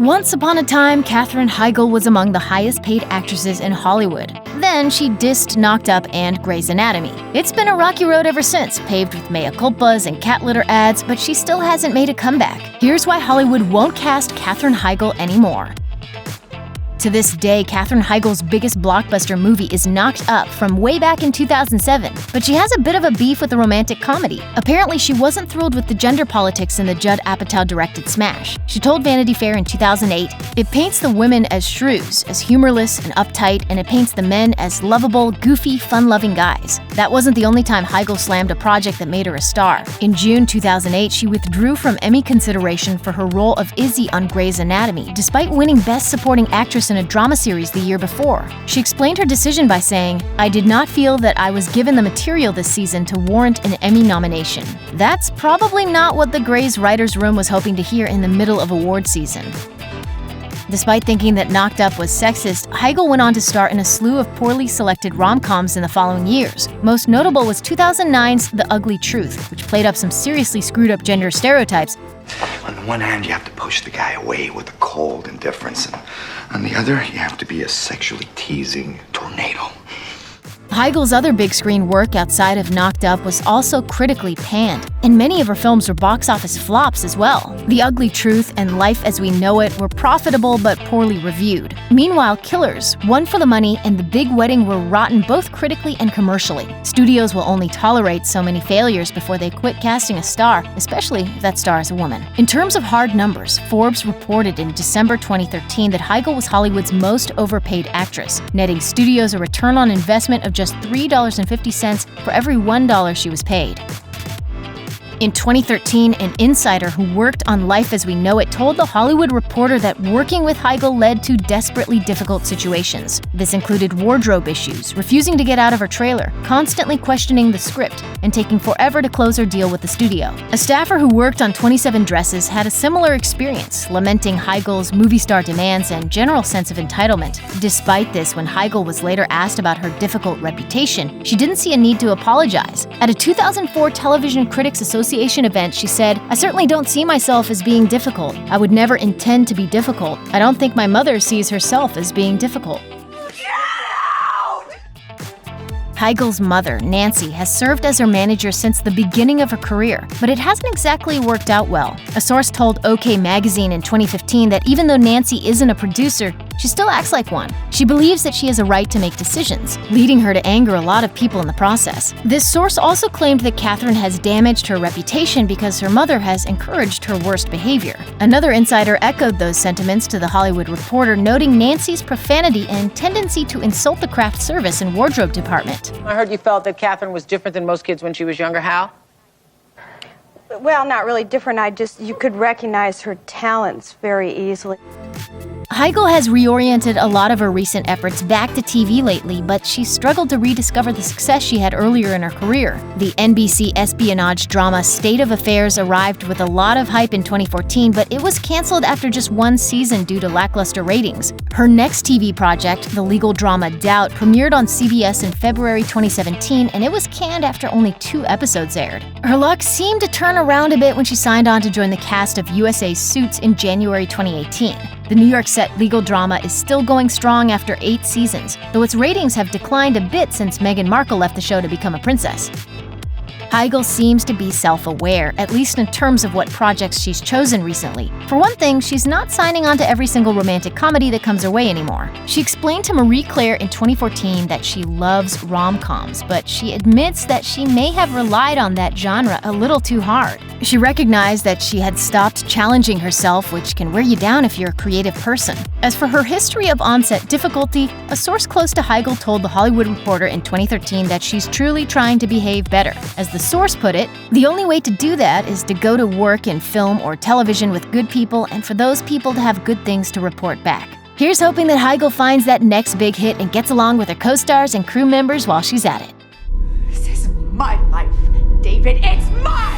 Once upon a time, Katherine Heigl was among the highest-paid actresses in Hollywood. Then she dissed Knocked Up and Grey's Anatomy. It's been a rocky road ever since, paved with mea culpas and cat litter ads, but she still hasn't made a comeback. Here's why Hollywood won't cast Katherine Heigl anymore. To this day, Katherine Heigl's biggest blockbuster movie is Knocked Up from way back in 2007, but she has a bit of a beef with the romantic comedy. Apparently, she wasn't thrilled with the gender politics in the Judd Apatow-directed smash. She told Vanity Fair in 2008, "It paints the women as shrews, as humorless and uptight, and it paints the men as lovable, goofy, fun-loving guys." That wasn't the only time Heigl slammed a project that made her a star. In June 2008, she withdrew from Emmy consideration for her role of Izzie on Grey's Anatomy, despite winning Best Supporting Actress in a drama series the year before. She explained her decision by saying, "I did not feel that I was given the material this season to warrant an Emmy nomination." That's probably not what the Grey's writers' room was hoping to hear in the middle of award season. Despite thinking that Knocked Up was sexist, Heigl went on to star in a slew of poorly selected rom-coms in the following years. Most notable was 2009's The Ugly Truth, which played up some seriously screwed up gender stereotypes. On the one hand, you have to push the guy away with a cold indifference, and on the other, you have to be a sexually teasing tornado. Heigl's other big screen work outside of Knocked Up was also critically panned, and many of her films were box office flops as well. The Ugly Truth and Life as We Know It were profitable but poorly reviewed. Meanwhile, Killers, One for the Money, and The Big Wedding were rotten both critically and commercially. Studios will only tolerate so many failures before they quit casting a star, especially if that star is a woman. In terms of hard numbers, Forbes reported in December 2013 that Heigl was Hollywood's most overpaid actress, netting studios a return on investment of just $3.50 for every $1 she was paid. In 2013, an insider who worked on Life as We Know It told The Hollywood Reporter that working with Heigl led to desperately difficult situations. This included wardrobe issues, refusing to get out of her trailer, constantly questioning the script, and taking forever to close her deal with the studio. A staffer who worked on 27 Dresses had a similar experience, lamenting Heigl's movie star demands and general sense of entitlement. Despite this, when Heigl was later asked about her difficult reputation, she didn't see a need to apologize. At a 2004 Television Critics Association event, she said, "I certainly don't see myself as being difficult. I would never intend to be difficult. I don't think my mother sees herself as being difficult." Heigl's mother, Nancy, has served as her manager since the beginning of her career, but it hasn't exactly worked out well. A source told OK Magazine in 2015 that even though Nancy isn't a producer, she still acts like one. She believes that she has a right to make decisions, leading her to anger a lot of people in the process. This source also claimed that Katherine has damaged her reputation because her mother has encouraged her worst behavior. Another insider echoed those sentiments to The Hollywood Reporter, noting Nancy's profanity and tendency to insult the craft service and wardrobe department. I heard you felt that Katherine was different than most kids when she was younger. How? Well, not really different. You could recognize her talents very easily. Heigl has reoriented a lot of her recent efforts back to TV lately, but she struggled to rediscover the success she had earlier in her career. The NBC espionage drama State of Affairs arrived with a lot of hype in 2014, but it was canceled after just one season due to lackluster ratings. Her next TV project, the legal drama Doubt, premiered on CBS in February 2017, and it was canned after only 2 episodes aired. Her luck seemed to turn around a bit when she signed on to join the cast of USA's Suits in January 2018. The New York set legal drama is still going strong after 8 seasons, though its ratings have declined a bit since Meghan Markle left the show to become a princess. Heigl seems to be self-aware, at least in terms of what projects she's chosen recently. For one thing, she's not signing on to every single romantic comedy that comes her way anymore. She explained to Marie Claire in 2014 that she loves rom-coms, but she admits that she may have relied on that genre a little too hard. She recognized that she had stopped challenging herself, which can wear you down if you're a creative person. As for her history of on-set difficulty, a source close to Heigl told The Hollywood Reporter in 2013 that she's truly trying to behave better. As the source put it, "The only way to do that is to go to work in film or television with good people and for those people to have good things to report back." Here's hoping that Heigl finds that next big hit and gets along with her co-stars and crew members while she's at it. This is my life, David. It's mine!